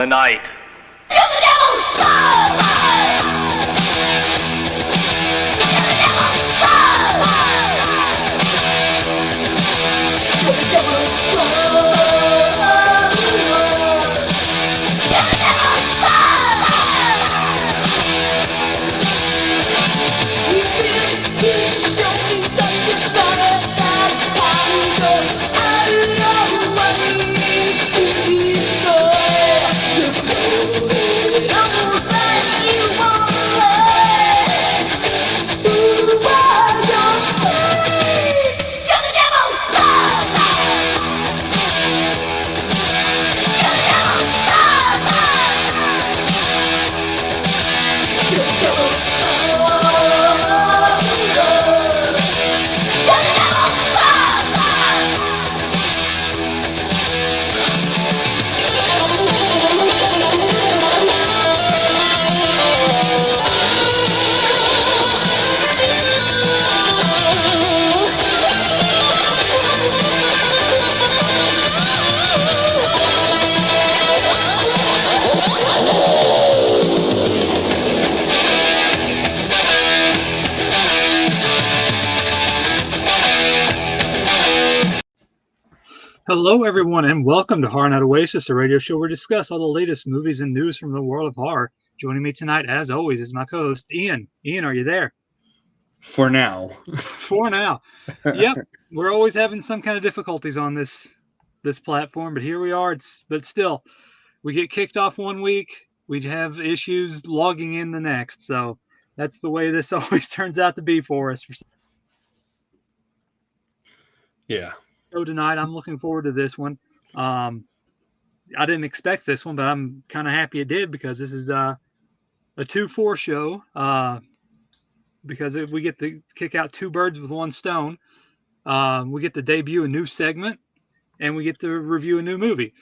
the night. Hello, everyone, and welcome to horrornightoasis, a radio show where we discuss all the latest movies and news from the world of horror. Joining me tonight, as always, is my co-host, Ian. Ian, are you there? For now. For now. Yep, we're always having some kind of difficulties on this platform, but here we are. But still, we get kicked off one week, we have issues logging in the next, so that's the way this always turns out to be for us. Yeah. So tonight, I'm looking forward to this one. I didn't expect this one, but I'm kind of happy it did because this is a 2-4 show. Because we get to kick out two birds with one stone. We get to debut a new segment, and we get to review a new movie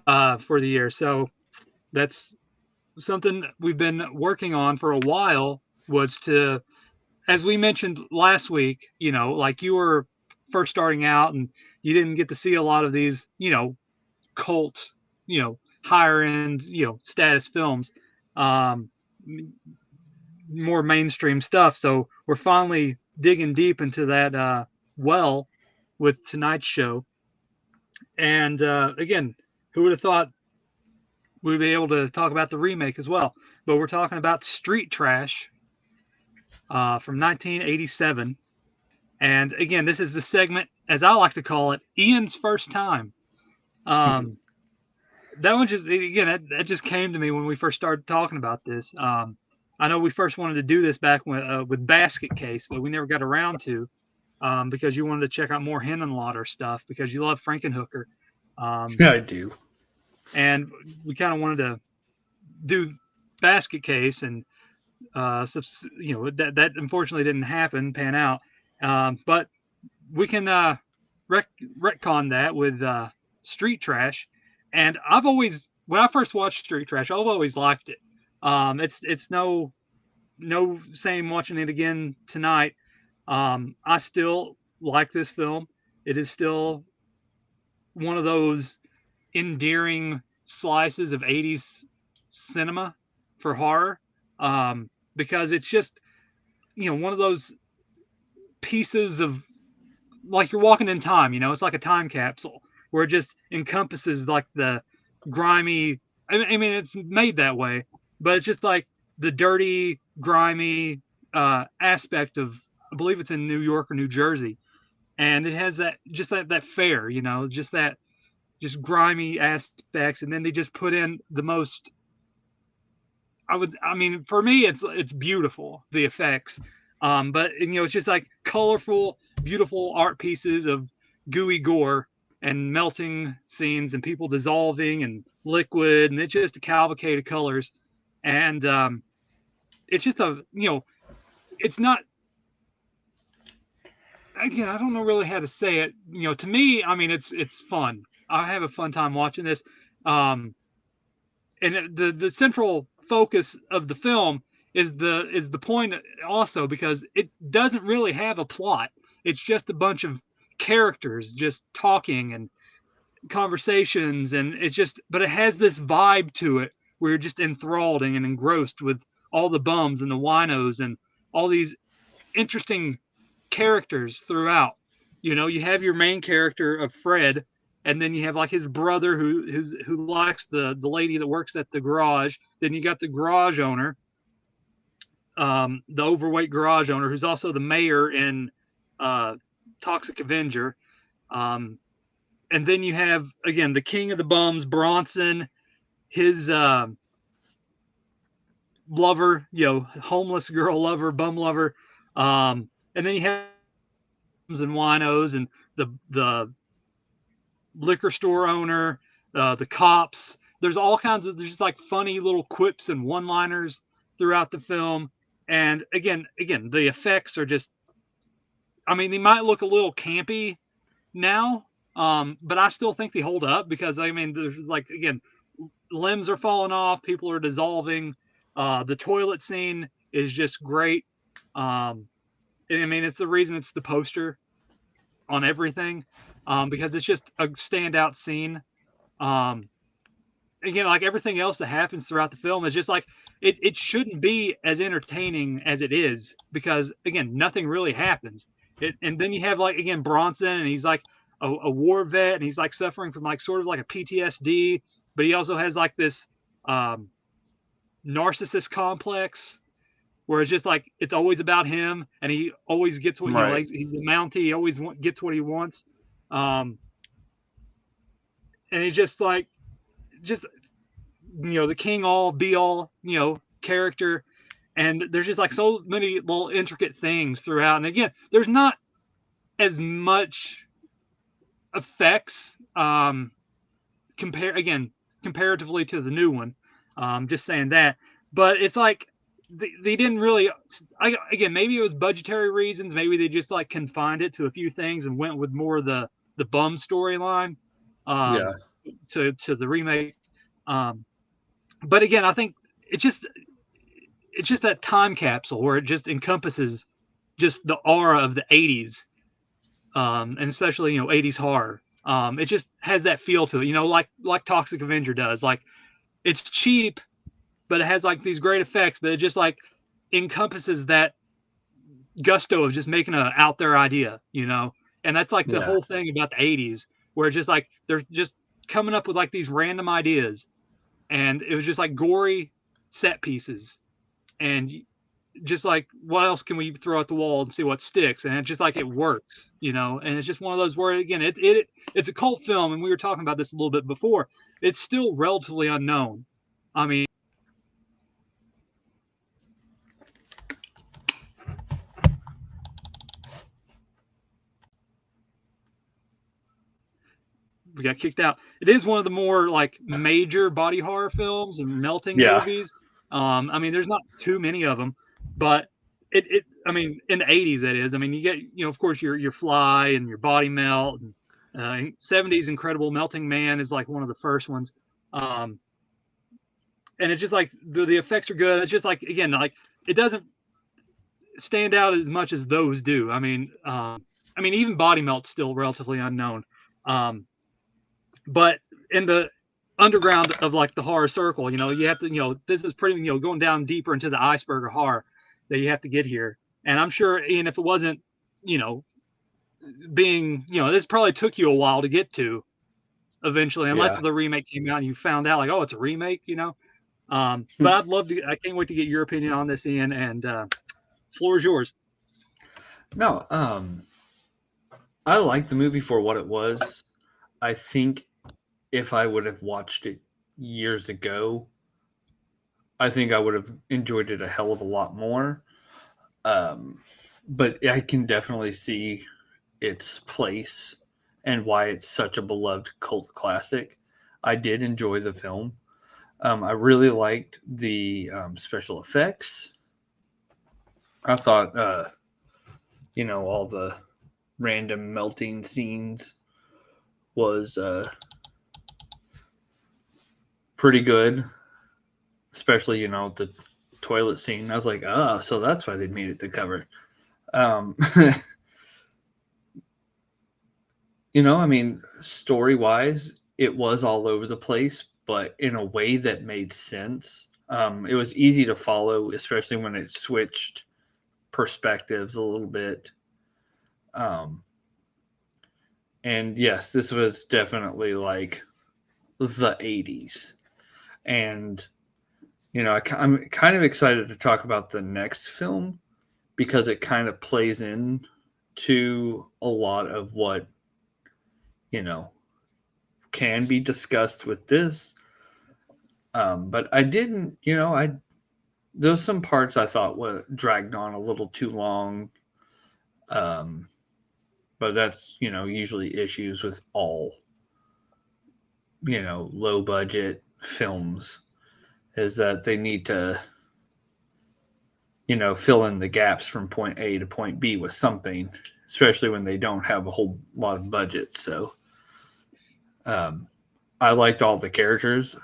for the year. So that's something we've been working on for a while. Was to, as we mentioned last week, like you were first starting out and you didn't get to see a lot of these, cult, higher end, status films, more mainstream stuff. So we're finally digging deep into that well with tonight's show. And again, who would have thought we'd be able to talk about the remake as well? But we're talking about Street Trash from 1987. And again, this is the segment, as I like to call it, Ian's first time. That one just, again, that just came to me when we first started talking about this. I know we first wanted to do this back with Basket Case, but we never got around to because you wanted to check out more Henenlotter stuff because you love Frankenhooker. I do. And we kind of wanted to do Basket Case, and that unfortunately didn't pan out. But we can retcon that with Street Trash. And when I first watched Street Trash, I've always liked it. It's no shame watching it again tonight. I still like this film. It is still one of those endearing slices of 80s cinema for horror, because it's just, one of those pieces of, like, you're walking in time, it's like a time capsule where it just encompasses like the grimy, I mean it's made that way, but it's just like the dirty, grimy aspect of, I believe it's in New York or New Jersey, and it has that fare, just grimy aspects, and then they just put in the most, for me it's beautiful, the effects, but it's just like colorful, beautiful art pieces of gooey gore and melting scenes and people dissolving and liquid, and it's just a cavalcade of colors. And it's just it's not, again, I don't know really how to say it. To me, it's fun. I have a fun time watching this. And the central focus of the film is the point also, because it doesn't really have a plot. It's just a bunch of characters just talking, and conversations, and it's just, but it has this vibe to it where you're just enthralled and engrossed with all the bums and the winos and all these interesting characters throughout. You have your main character of Fred, and then you have like his brother who likes the lady that works at the garage. Then you got the garage owner, the overweight garage owner, who's also the mayor in Toxic Avenger. And then you have again the king of the bums, Bronson, his lover, homeless girl lover, bum lover, and then you have and winos and the liquor store owner, the cops. There's all kinds of, there's just like funny little quips and one-liners throughout the film. And again, the effects are just, I mean, they might look a little campy now, but I still think they hold up because, I mean, there's like, again, limbs are falling off, people are dissolving. The toilet scene is just great. I mean, it's the reason it's the poster on everything, because it's just a standout scene. Again, like everything else that happens throughout the film is just like, it shouldn't be as entertaining as it is, because again, nothing really happens. And then you have like, again, Bronson, and he's like a war vet, and he's like suffering from like sort of like a PTSD, but he also has like this narcissist complex where it's just like it's always about him, and he always gets what, like he's the Mountie, he always gets what he wants, and he's just like the king all be all character, and there's just like so many little intricate things throughout. And again, there's not as much effects comparatively to the new one, just saying that, but it's like they didn't really, again, maybe it was budgetary reasons, maybe they just like confined it to a few things and went with more of the bum storyline to the remake. But again, I think it's just that time capsule where it just encompasses just the aura of the 80s, and especially 80s horror. It just has that feel to it, like Toxic Avenger does. Like, it's cheap, but it has like these great effects, but it just like encompasses that gusto of just making an out there idea, and that's like the whole thing about the 80s, where it's just like they're just coming up with like these random ideas, and it was just like gory set pieces, and just like, what else can we throw at the wall and see what sticks? And it's just like, it works, and it's just one of those where, again, it's a cult film, and we were talking about this a little bit before. It's still relatively unknown. I mean, we got kicked out. It is one of the more like major body horror films and melting movies. I mean, there's not too many of them, but I mean, in the 80s, that is. I mean, you get, of course, your Fly and your Body Melt. And 70s Incredible Melting Man is like one of the first ones. And it's just like the effects are good. It's just like, again, like it doesn't stand out as much as those do. I mean, even Body Melt's still relatively unknown. But in the underground of like the horror circle, you have to, this is pretty, going down deeper into the iceberg of horror that you have to get here. And I'm sure, Ian, if it wasn't, being, this probably took you a while to get to eventually, unless the remake came out and you found out like, oh, it's a remake, but I can't wait to get your opinion on this, Ian, and floor is yours. No, I like the movie for what it was. I think if I would have watched it years ago, I think I would have enjoyed it a hell of a lot more. But I can definitely see its place and why it's such a beloved cult classic. I did enjoy the film. I really liked the special effects. I thought, all the random melting scenes was pretty good, especially the toilet scene. I was like, so that's why they made it the cover. I mean, story wise, it was all over the place, but in a way that made sense. It was easy to follow, especially when it switched perspectives a little bit. Um, and yes, this was definitely like the 80s. And, I'm kind of excited to talk about the next film because it kind of plays in to a lot of what, you know, can be discussed with this. But I didn't, there's some parts I thought were dragged on a little too long. Um, but that's, usually issues with all, low budget films is that they need to, fill in the gaps from point A to point B with something, especially when they don't have a whole lot of budget. So, um, I liked all the characters.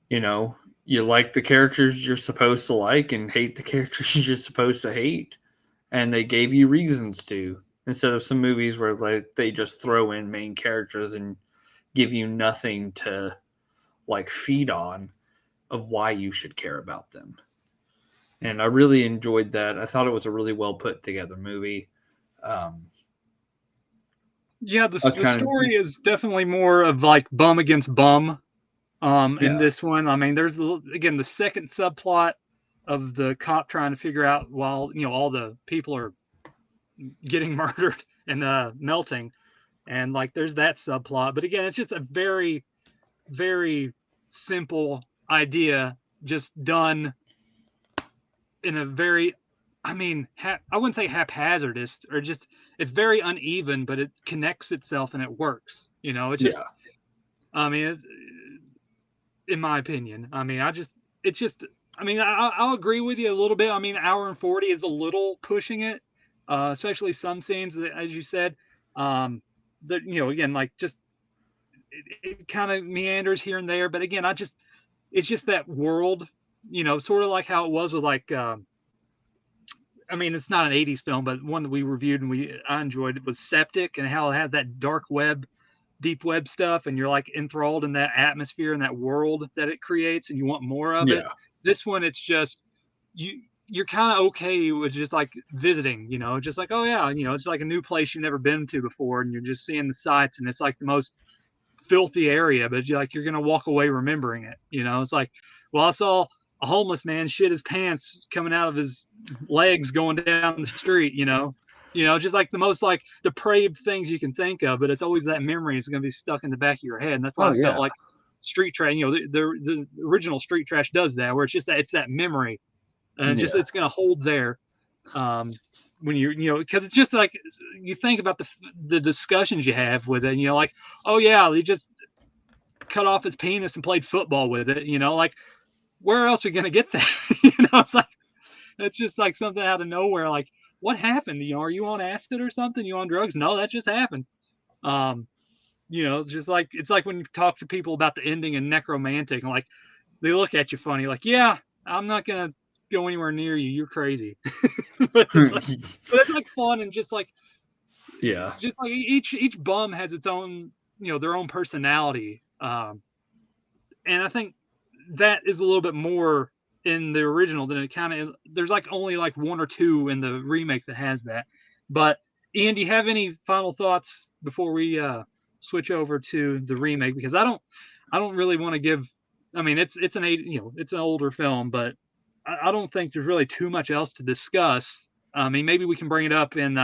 You like the characters you're supposed to like and hate the characters you're supposed to hate, and they gave you reasons to, instead of some movies where like they just throw in main characters and give you nothing to like feed on of why you should care about them. And I really enjoyed that. I thought it was a really well put together movie. Um, Yeah, that's the kind of story is definitely more of like bum against bum. In yeah, this one, I mean, there's again the second subplot of the cop trying to figure out while all the people are getting murdered and melting, and like there's that subplot. But again, it's just a very very simple idea, just done in a very, I mean, I wouldn't say haphazardous, or just it's very uneven, but it connects itself and it works. It's just, yeah, I mean, in my opinion, I mean, it's just, I mean, I'll agree with you a little bit. I mean, hour and 40 is a little pushing it, especially some scenes, as you said, that, again, like just, it kind of meanders here and there. But again, it's just that world, sort of like how it was with like, I mean, it's not an 80s film, but one that we reviewed and I enjoyed it was Septic, and how it has that dark web, deep web stuff, and you're like enthralled in that atmosphere and that world that it creates, and you want more of it. yeah, This one, it's just you're kind of okay with just like visiting, just like, oh yeah, it's like a new place you've never been to before, and you're just seeing the sights, and it's like the most filthy area, but you're gonna walk away remembering it. It's like, well, I saw a homeless man shit his pants coming out of his legs going down the street. Just like the most like depraved things you can think of, but it's always that memory is gonna be stuck in the back of your head, and that's why oh I felt yeah, like Street Trash. The original Street Trash does that, where it's that memory, and yeah, it's gonna hold there. When because it's just like you think about the discussions you have with it, and you're like, oh yeah, they just cut off his penis and played football with it, like where else are you gonna get that? It's like it's just like something out of nowhere. Like, what happened? Are you on acid or something? You on drugs? No, that just happened. Um, it's like when you talk to people about the ending in Necromantic, and like they look at you funny, like, yeah, I'm not gonna go anywhere near you. You're crazy. but it's like fun, and yeah, just like each bum has its own, their own personality. And I think that is a little bit more in the original than it kind of, there's like only like one or two in the remake that has that. But Ian, do you have any final thoughts before we switch over to the remake? Because I don't really want to give, I mean, it's an eight, it's an older film, but I don't think there's really too much else to discuss. I mean, maybe we can bring it up in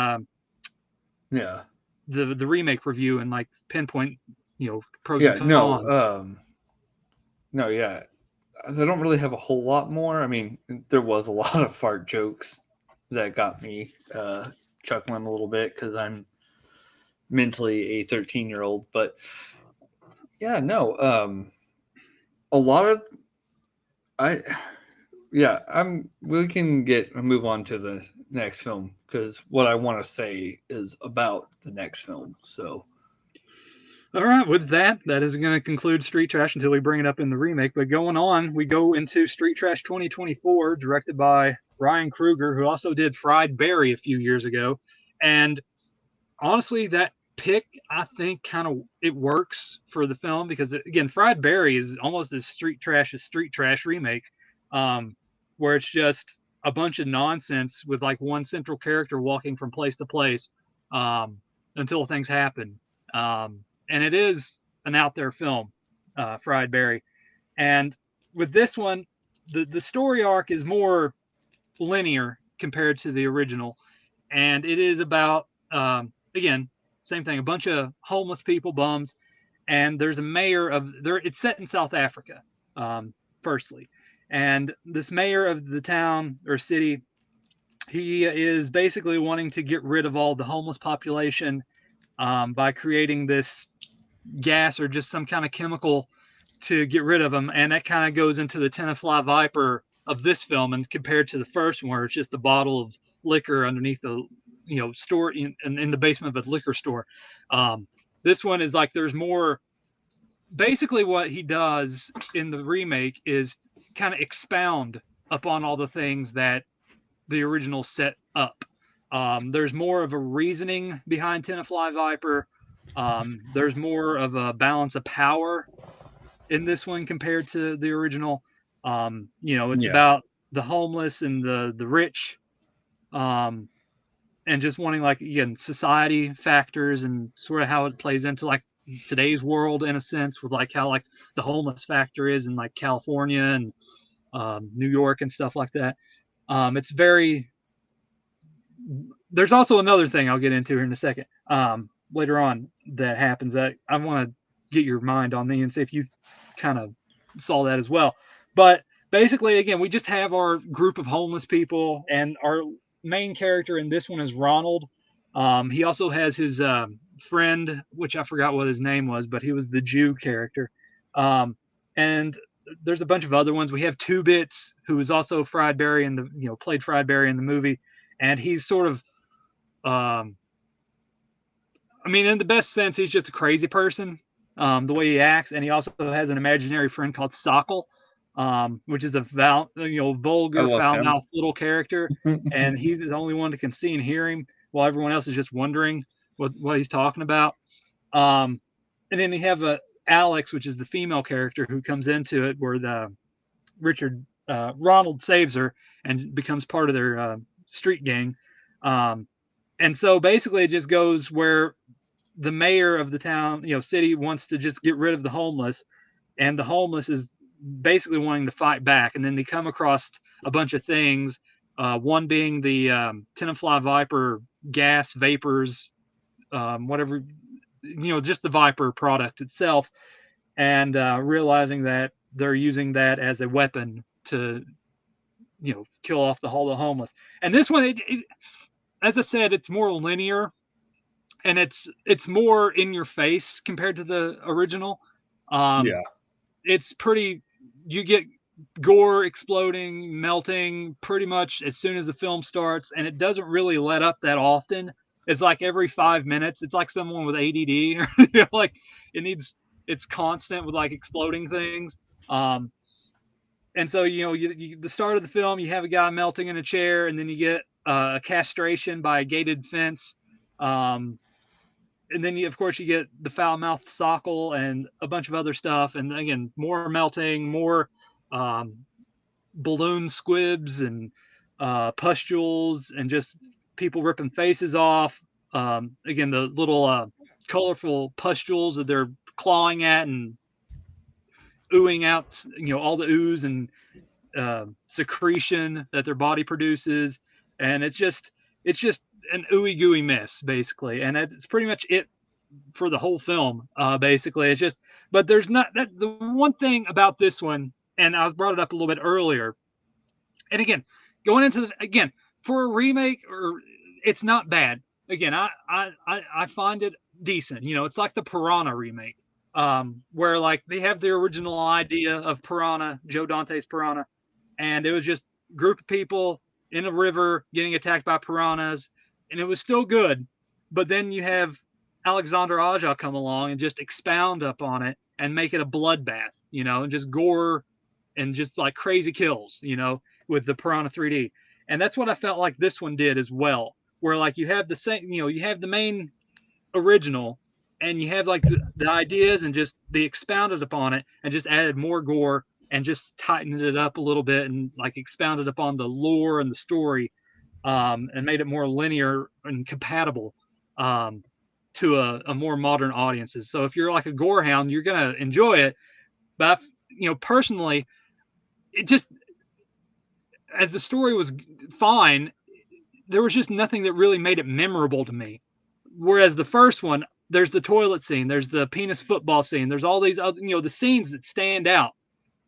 yeah, the remake review and like pinpoint, pros and yeah. No, cons. no, yeah. They don't really have a whole lot more. I mean, there was a lot of fart jokes that got me chuckling a little bit because I'm mentally a 13-year-old. But yeah, no, a lot of I yeah, we can move on to the next film because what I want to say is about the next film. So All right, with that, that is going to conclude Street Trash until we bring it up in the remake. But going on, we go into Street Trash 2024, directed by Ryan Kruger, who also did Fried Berry a few years ago. And honestly, that pick, I think, kind of it works for the film because again, Fried Berry is almost as street trash as Street Trash remake, um, where it's just a bunch of nonsense with like one central character walking from place to place um, until things happen. And it is an out there film, Fried Berry. And with this one, the story arc is more linear compared to the original, and it is about again, same thing, a bunch of homeless people, bums, and there's a mayor of there. It's set in South Africa, firstly, and this mayor of the town or city, he is basically wanting to get rid of all the homeless population by creating this gas or just some kind of chemical to get rid of them, and that kind of goes into the Tenafly Viper of this film, and compared to the first one, where it's just a bottle of liquor underneath the store in the basement of a liquor store. This one is like there's more. Basically, what he does in the remake is kind of expound upon all the things that the original set up. There's more of a reasoning behind Tenafly Viper. There's more of a balance of power in this one compared to the original. It's Yeah. about the homeless and the rich, and just wanting like again society factors and sort of how it plays into like today's world in a sense with like how like the homeless factor is in like California and New York and stuff like that. It's very. There's also another thing I'll get into here in a second later on that happens that I want to get your mind on and see if you kind of saw that as well. But basically, again, we just have our group of homeless people, and our main character in this one is Ronald. He also has his friend, which I forgot what his name was, but he was the Jew character. And there's a bunch of other ones. We have Two Bits, who is also Fried Berry in the played Fried Berry in the movie, and he's sort of I mean, in the best sense, he's just a crazy person, the way he acts, and he also has an imaginary friend called Sockle, which is a I vulgar, love him. foul-mouthed little character, and he's the only one that can see and hear him, while everyone else is just wondering what he's talking about. And then you have Alex, which is the female character who comes into it, where the Ronald saves her and becomes part of their street gang. And so basically, it just goes where the mayor of the town, city, wants to just get rid of the homeless, and the homeless is basically wanting to fight back. And then they come across a bunch of things, one being the Tenafly Viper gas vapors, whatever, just the Viper product itself, and realizing that they're using that as a weapon to, kill off the whole of the homeless. And this one, as I said, it's more linear, and it's more in your face compared to the original. Yeah. It's pretty. You get gore, exploding, melting, pretty much as soon as the film starts, and it doesn't really let up that often. It's like every 5 minutes. It's like someone with ADD, or like it's constant with like exploding things. And so the start of the film, you have a guy melting in a chair, and then you get a castration by a gated fence. And then of course you get the foul-mouthed Sockle and a bunch of other stuff, and again more melting, more balloon squibs and pustules, and just people ripping faces off. Again, the little colorful pustules that they're clawing at and oohing out, all the ooze and secretion that their body produces, and it's just an ooey gooey mess basically, and it's pretty much it for the whole film. Basically, it's just, but there's not that the one thing about this one, and I was brought it up a little bit earlier, and again, going into again for a remake, or it's not bad. Again, I find it decent. It's like the Piranha remake, where like they have the original idea of Piranha, Joe Dante's Piranha, and it was just a group of people in a river getting attacked by piranhas, and it was still good. But then you have Alexander Aja come along and just expound upon it and make it a bloodbath, and just gore and just like crazy kills, with the Piranha 3D. And that's what I felt like this one did as well, where like you have the same, you have the main original, and you have like the ideas and just they expounded upon it and just added more gore and just tightened it up a little bit and like expounded upon the lore and the story, and made it more linear and compatible, to a more modern audiences. So if you're like a gore hound, you're gonna enjoy it. But personally, it just, as the story was fine, there was just nothing that really made it memorable to me. Whereas the first one, there's the toilet scene, there's the penis football scene, there's all these other, the scenes that stand out,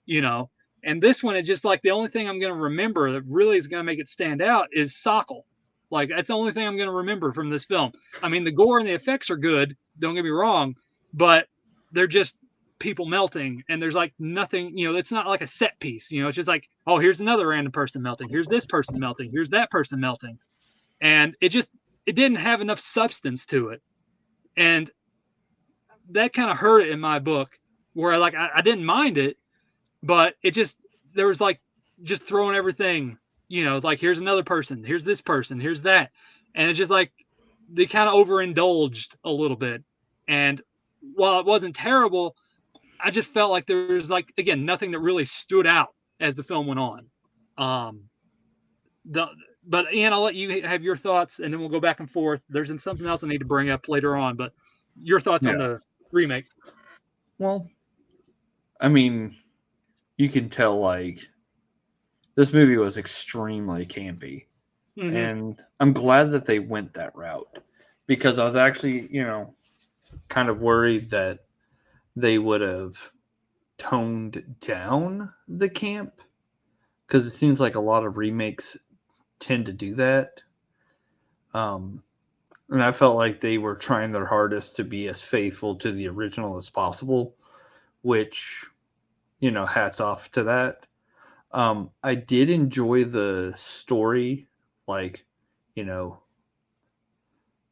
you know. And this one, it's just like the only thing I'm going to remember that really is going to make it stand out is Sokol. Like that's the only thing I'm going to remember from this film. I mean, the gore and the effects are good. Don't get me wrong, but they're just people melting, and there's like nothing. It's not like a set piece. It's just like, oh, here's another random person melting. Here's this person melting. Here's that person melting, and it didn't have enough substance to it, and that kind of hurt it in my book. Where like I didn't mind it, but it just, there was like just throwing everything, like here's another person, here's this person, here's that, and it's just like they kind of overindulged a little bit. And while it wasn't terrible, I just felt like there was like, again, nothing that really stood out as the film went on. um the but Ian, I'll let you have your thoughts and then we'll go back and forth. There's something else I need to bring up later on, but your thoughts on Yeah. the remake. Well, I mean, you can tell like this movie was extremely campy. Mm-hmm. And I'm glad that they went that route because I was actually, kind of worried that they would have toned down the camp because it seems like a lot of remakes tend to do that. And I felt like they were trying their hardest to be as faithful to the original as possible, which, hats off to that. I did enjoy the story, like,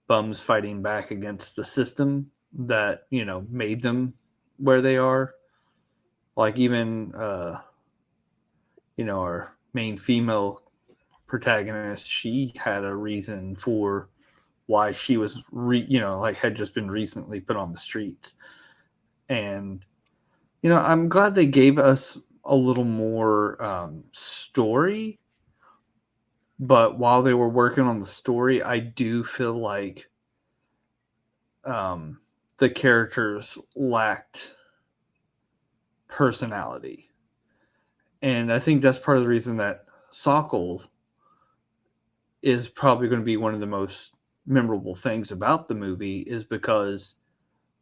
bums fighting back against the system that, made them where they are. Like even, our main female protagonist, she had a reason for why she was, had just been recently put on the streets. And, I'm glad they gave us a little more story. But while they were working on the story, I do feel like the characters lacked personality. And I think that's part of the reason that Sokol is probably going to be one of the most memorable things about the movie is because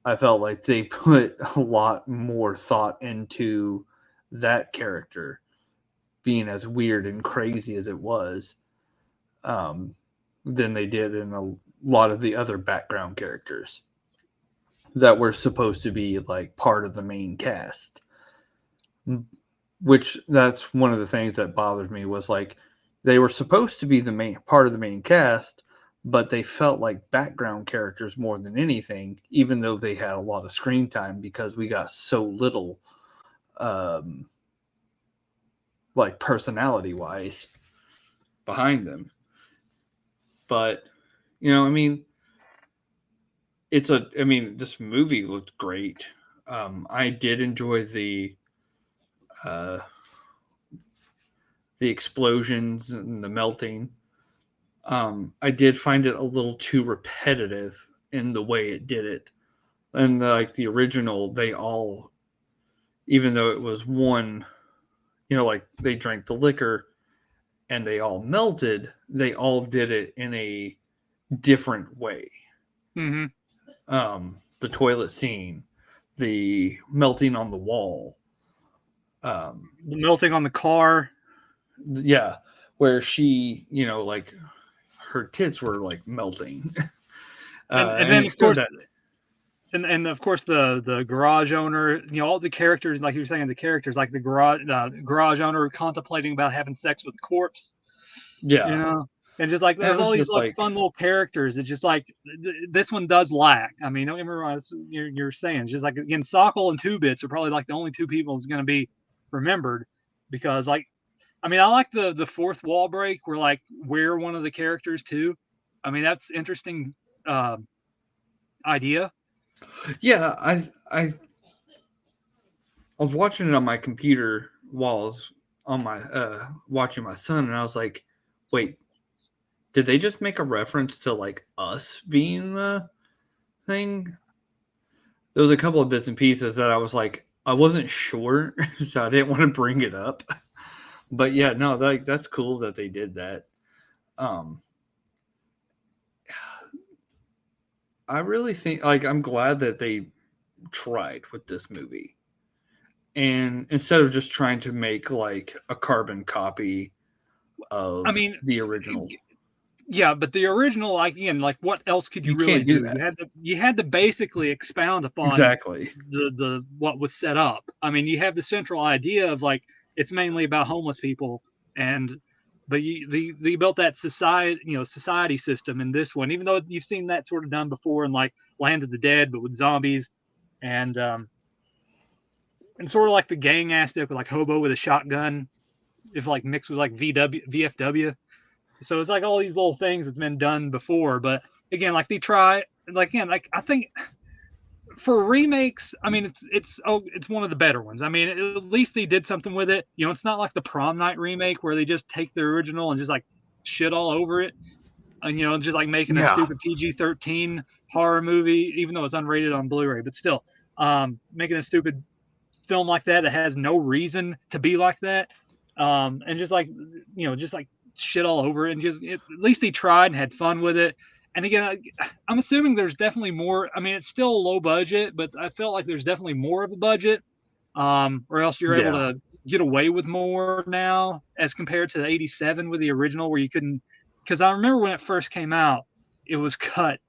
I felt like they put a lot more thought into that character being as weird and crazy as it was, than they did in a lot of the other background characters that were supposed to be like part of the main cast. Which that's one of the things that bothered me was like they were supposed to be the main part of the main cast, but they felt like background characters more than anything, even though they had a lot of screen time because we got so little, like personality wise behind them. But, I mean, this movie looked great. I did enjoy the explosions and the melting. I did find it a little too repetitive in the way it did it. And like the original, they all, even though it was one, like they drank the liquor and they all melted, they all did it in a different way. Mm-hmm. The toilet scene, the melting on the wall, The melting on the car. yeah, where she, like her tits were like melting. And then it's of good course, that and of course the garage owner, all the characters, like you were saying, the characters like the garage owner contemplating about having sex with the corpse, yeah, and just like and it there's was all these just like like fun little characters. It's just like this one does lack. I mean, don't get me wrong, you're saying it's just like, again, Sokol and Two Bits are probably like the only two people that's going to be remembered, because like, I mean, I like the fourth wall break where like we're one of the characters too. I mean, that's interesting. idea. Yeah, I was watching it on my computer while I was on my watching my son, and I was like, wait, did they just make a reference to like us being the thing? There was a couple of bits and pieces that I was like, I wasn't sure, so I didn't want to bring it up. But yeah, no, that's cool that they did that. Um, I really think, like, I'm glad that they tried with this movie, and instead of just trying to make like a carbon copy I of mean, the original. yeah, but the original, like again, like what else could you You really can't do do? that. You had to basically expound upon Exactly. the what was set up. I mean, you have the central idea of like it's mainly about homeless people, and but they built that society system in this one, even though you've seen that sort of done before in like Land of the Dead, but with zombies, and um, and sort of like the gang aspect with like Hobo with a shotgun, if like mixed with like VFW. So it's like all these little things that's been done before, but again, like they try, like again, like I think for remakes, I mean, it's one of the better ones. I mean, at least they did something with it. You know, it's not like the Prom Night remake where they just take the original and just like shit all over it, and just like making a Yeah. stupid PG-13 horror movie, even though it's unrated on Blu-ray, but still, making a stupid film like that has no reason to be like that, and just like just like shit all over it, and at least they tried and had fun with it. And again, I'm assuming there's definitely more. I mean, it's still low budget, but I felt like there's definitely more of a budget, or else you're able Yeah. to get away with more now as compared to the '87 with the original, where you couldn't. Because I remember when it first came out, it was cut.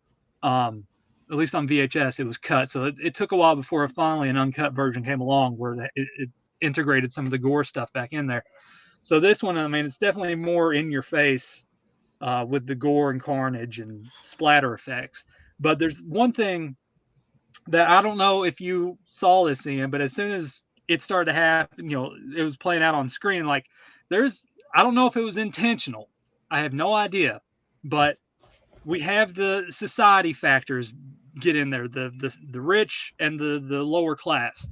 Um, at least on VHS, it was cut. So it took a while before finally an uncut version came along where it integrated some of the gore stuff back in there. So this one, I mean, it's definitely more in your face with the gore and carnage and splatter effects. But there's one thing that I don't know if you saw this in, but as soon as it started to happen, it was playing out on screen. Like there's, I don't know if it was intentional. I have no idea, but we have the society factors get in there, the rich and the lower class,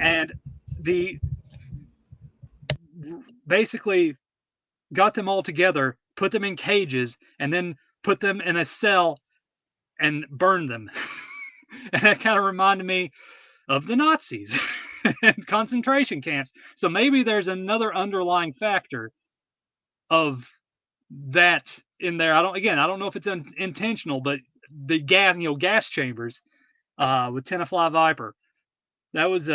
and the basically got them all together, put them in cages, and then put them in a cell and burned them. And that kind of reminded me of the Nazis and concentration camps. So maybe there's another underlying factor of that in there. I don't know if it's intentional, but the gas chambers with Tenafly Viper. That was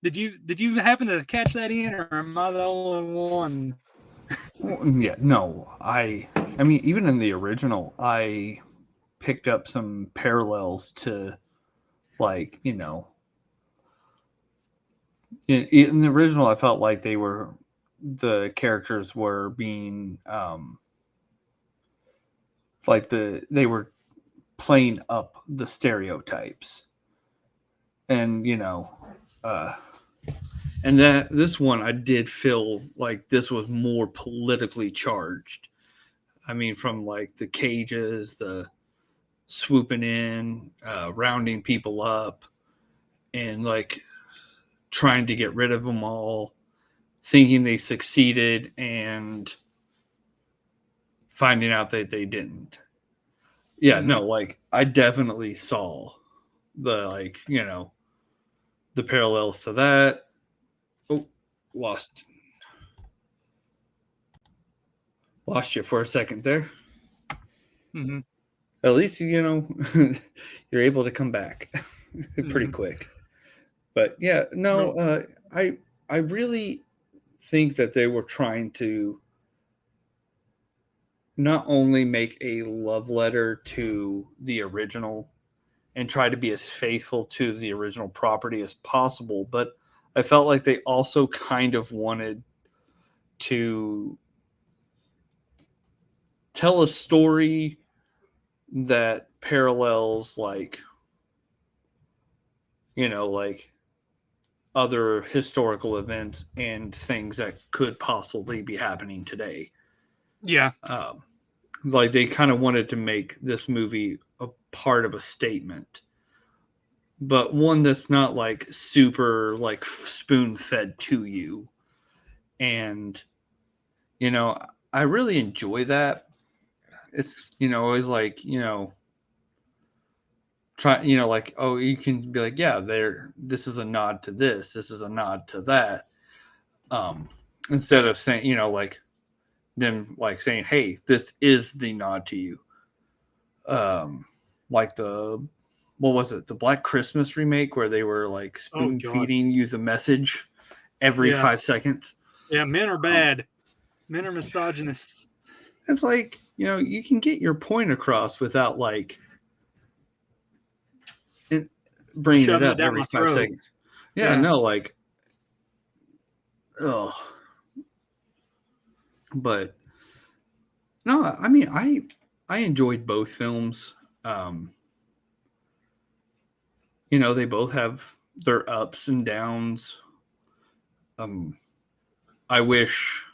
did you happen to catch that in, or am I the only one? Yeah, no. I mean, even in the original, I picked up some parallels to, like, in the original, I felt like the characters were being like they were playing up the stereotypes, and uh and that this one, I did feel like this was more politically charged. I mean, from like the cages, the swooping in, rounding people up, and like trying to get rid of them all, thinking they succeeded, and finding out that they didn't. Yeah, Mm-hmm. no, like I definitely saw the, like, the parallels to that. Oh, lost lost you for a second there. Mm-hmm. At least you're able to come back pretty Mm-hmm. quick. But yeah, no, No. I really think that they were trying to not only make a love letter to the original and try to be as faithful to the original property as possible, but I felt like they also kind of wanted to tell a story that parallels, like, like other historical events and things that could possibly be happening today. Yeah. Like they kind of wanted to make this movie part of a statement, but one that's not like super like spoon fed to you. And, you know, I really enjoy that. It's, you know, always like, you know, try, you know, like, oh, you can be like, yeah, this is a nod to this is a nod to that, instead of saying, you know, like them like saying, hey, this is the nod to you, like the, what was it, the Black Christmas remake, where they were like Oh spoon God. feeding you the message every Yeah. 5 seconds. Yeah. Men are um, bad. Men are misogynists. it's like, you know, you can get your point across without like bringing it Shoving it up down every my five throat. seconds. Yeah, Yeah. no, like, oh, but no, I mean, I enjoyed both films. Um, you know, they both have their ups and downs. Um, I wish,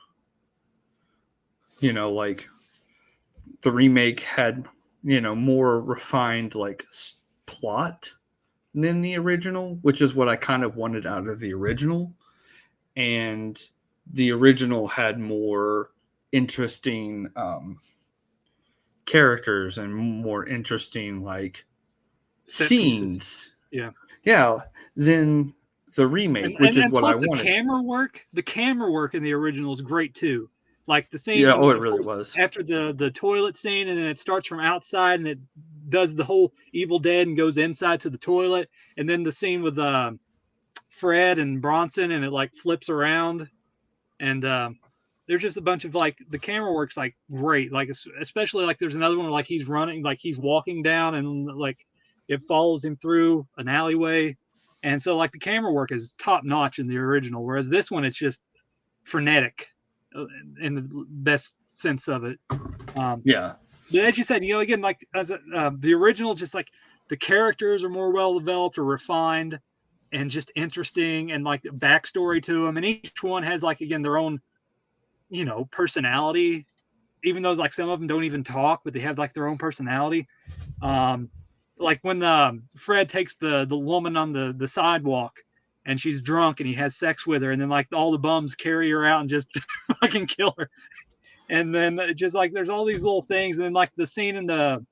you know, like the remake had, you know, more refined like plot than the original, which is what I kind of wanted out of the original. And the original had more interesting characters and more interesting like Set pieces. scenes. Yeah. Yeah, than the And, remake, which and is and what I plus wanted. the camera work in the original is great too. Like the Yeah, scene, oh, it of really course, was. after the toilet scene, and then it starts from outside and it does the whole Evil Dead and goes inside to the toilet, and then the scene with Fred and Bronson, and it like flips around, and there's just a bunch of like the camera work's like great, like especially like there's another one where like he's running, like he's walking down, and like it follows him through an alleyway, and so like the camera work is top notch in the original, whereas this one it's just frenetic in the best sense of it. Um, Yeah, but as you said, you know, again, like as the original, just like the characters are more well developed or refined and just interesting, and like backstory to them, and each one has like again their own, you know, personality. Even though like some of them don't even talk, but they have like their own personality. Um, like when Fred takes the woman on the sidewalk, and she's drunk, and he has sex with her, and then like all the bums carry her out and just fucking kill her. And then just like there's all these little things, and then like the scene in the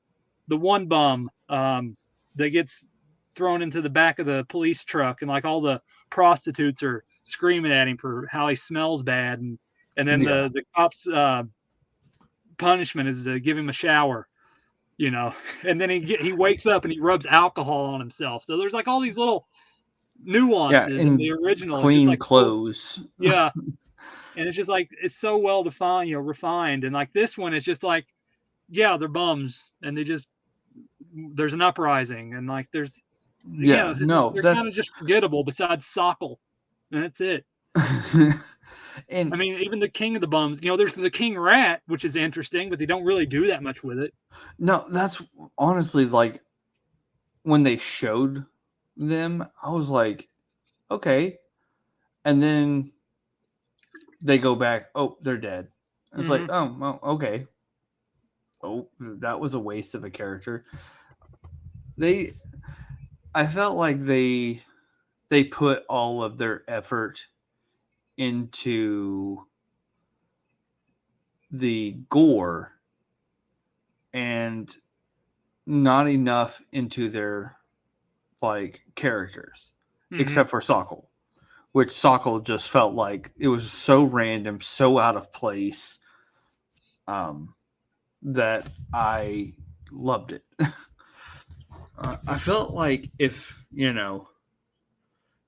one bum that gets thrown into the back of the police truck, and like all the prostitutes are screaming at him for how he smells bad, and then yeah, the cops punishment is to give him a shower, you know. And then he wakes up and he rubs alcohol on himself. So there's like all these little yeah. nuances in the And original. It's just clean like so, clothes. yeah, and it's just like it's so well defined, you know, refined. And like this one is just like, yeah, they're bums, and they just there's an uprising, and like there's again, Yeah, it's just, no, they're kind that's of just forgettable besides Sokol, and that's it. I and mean, even the king of the bums, you know, there's the king rat, which is interesting, but they don't really do that much with it. no, that's honestly like when they showed them, I was like, okay, and then they go back, oh, they're dead. And it's like, Hmm. oh, well, okay. Oh, that was a waste of a character. They, I felt like they put all of their effort into the gore and not enough into their like characters, Hmm. except for Sokol, which Sokol just felt like it was so random, so out of place, um, that I loved it. I felt like if, you know,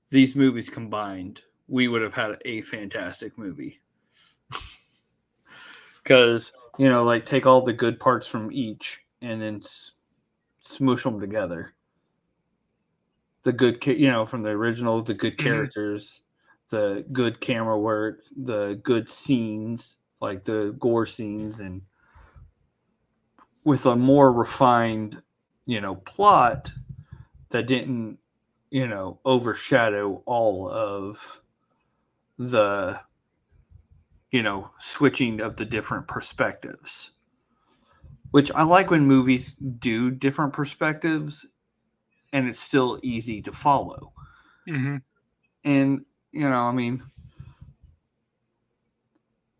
these movies combined, we would have had a fantastic movie. Because, you know, like take all the good parts from each and then smoosh them together. The good, you know, from the original, the good Hmm. characters, the good camera work, the good scenes, like the gore scenes, and with a more refined, you know, plot that didn't, you know, overshadow all of the, you know, switching of the different perspectives. which I like when movies do different perspectives and it's still easy to follow. Mm-hmm. And, I mean,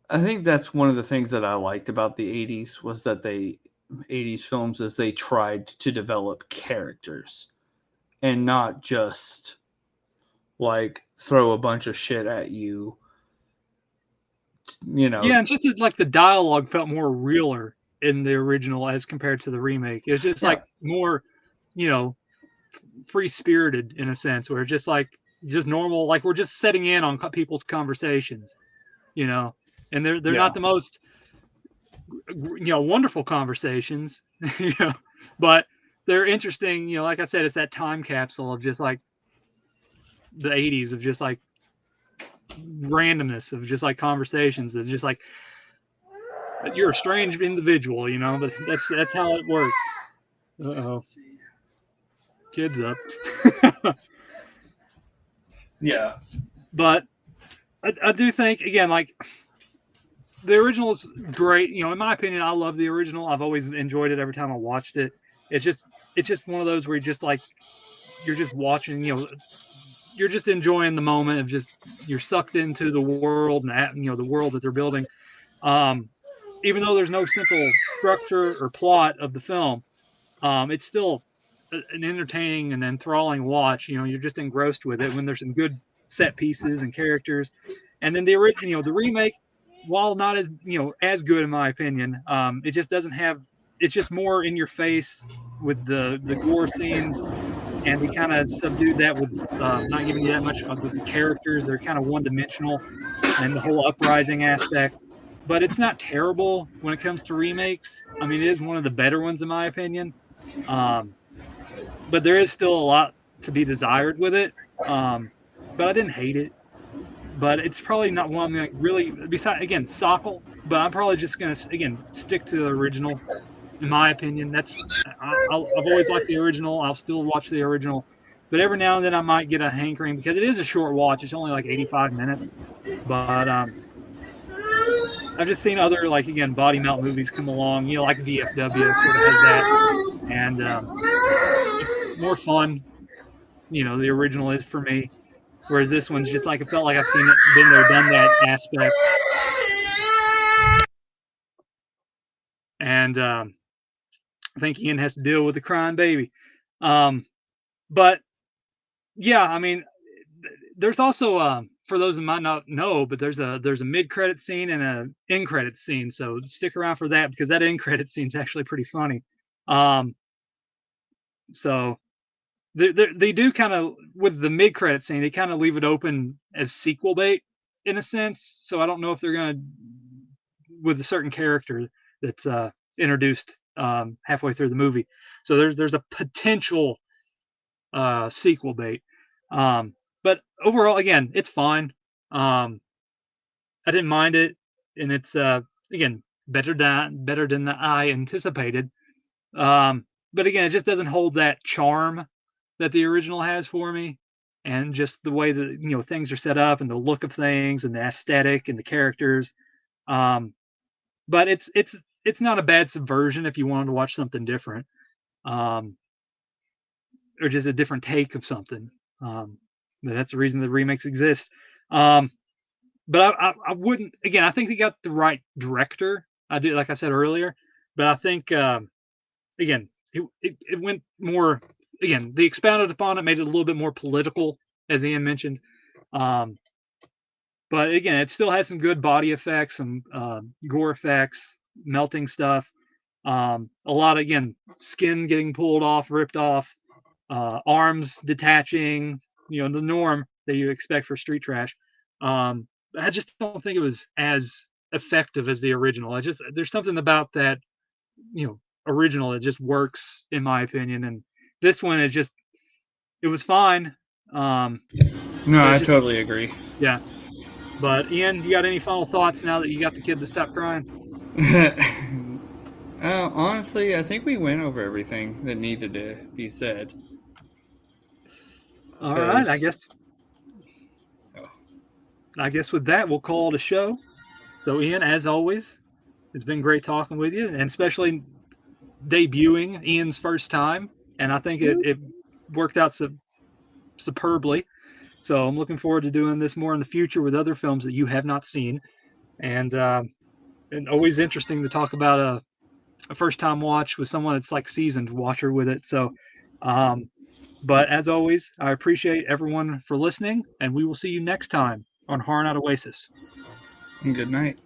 I think that's one of the things that I liked about the 80s was that 80s films is they tried to develop characters and not just like throw a bunch of shit at you. Yeah, and just like the dialogue felt more realer in the original as compared to the remake. It was just Yeah. like more, you know, free spirited in a sense, where just like just normal, like we're just setting in on people's conversations, and they're Yeah. not the most wonderful conversations, but they're interesting. Like I said, it's that time capsule of just like the 80s of just like randomness of just like conversations that's just like you're a strange individual, but that's how it works. Uh-oh. Kids up. Yeah. But I do think again, like the original is great. In my opinion, I love the original. I've always enjoyed it every time I watched it. It's just one of those where you're just watching, you're just enjoying the moment of just you're sucked into the world and the world that they're building. Um, Even though there's no central structure or plot of the film, it's still an entertaining and enthralling watch. You're just engrossed with it when there's some good set pieces and characters. And then the original, the remake, while not as good in my opinion, it just doesn't have. It's just more in your face with the gore scenes, and they kind of subdued that with not giving you that much of the characters. They're kind of one dimensional, and the whole uprising aspect. But it's not terrible when it comes to remakes. I mean, it is one of the better ones in my opinion. Um, but there is still a lot to be desired with it. But I didn't hate it. But it's probably not one I'm like really. Besides, again, Sockle. But I'm probably just gonna again stick to the original, in my opinion. I've always liked the original. I'll still watch the original. But every now and then I might get a hankering because it is a short watch. It's only like 85 minutes. But I've just seen other like again body melt movies come along. Like VFW sort of has that, and it's more fun. The original is for me, whereas this one's just like it felt like I've seen it, been there, done that aspect, and I think Ian has to deal with the crying baby. But yeah, I mean, there's also for those that might not know, but there's a mid credit scene and a end credit scene, so stick around for that because that end credit scene is actually pretty funny. Um, so they do kind of with the mid credit scene, they kind of leave it open as sequel bait in a sense. So I don't know if they're gonna with a certain character that's introduced halfway through the movie. So there's a potential sequel bait. But overall, again, it's fine. I didn't mind it, and it's again better than I anticipated. But again, it just doesn't hold that charm that the original has for me, and just the way that things are set up and the look of things and the aesthetic and the characters. Um, but it's not a bad subversion if you wanted to watch something different, um, or just a different take of something. Um, but that's the reason the remakes exist. Um, but I wouldn't again. I think they got the right director. I did, like I said earlier, but I think again it went more. Again, they expounded upon it, made it a little bit more political, as Ian mentioned. Um, but again, it still has some good body effects, some gore effects, melting stuff. A lot of, again, skin getting pulled off, ripped off, arms detaching. The norm that you expect for street trash. I just don't think it was as effective as the original. I just there's something about that original that just works in my opinion, and this one is just it was fine. No, But I it's just totally agree. yeah. But Ian, you got any final thoughts now that you got the kid to stop crying? Honestly, I think we went over everything that needed to be said. All right, I Because, guess with that we'll call it a show. So Ian, as always, it's been great talking with you, and especially debuting Ian's first time, and I think it worked out superbly. So I'm looking forward to doing this more in the future with other films that you have not seen, and always interesting to talk about a first time watch with someone that's like seasoned watcher with it. So, but as always, I appreciate everyone for listening, and we will see you next time on Horror Night Oasis. Good night.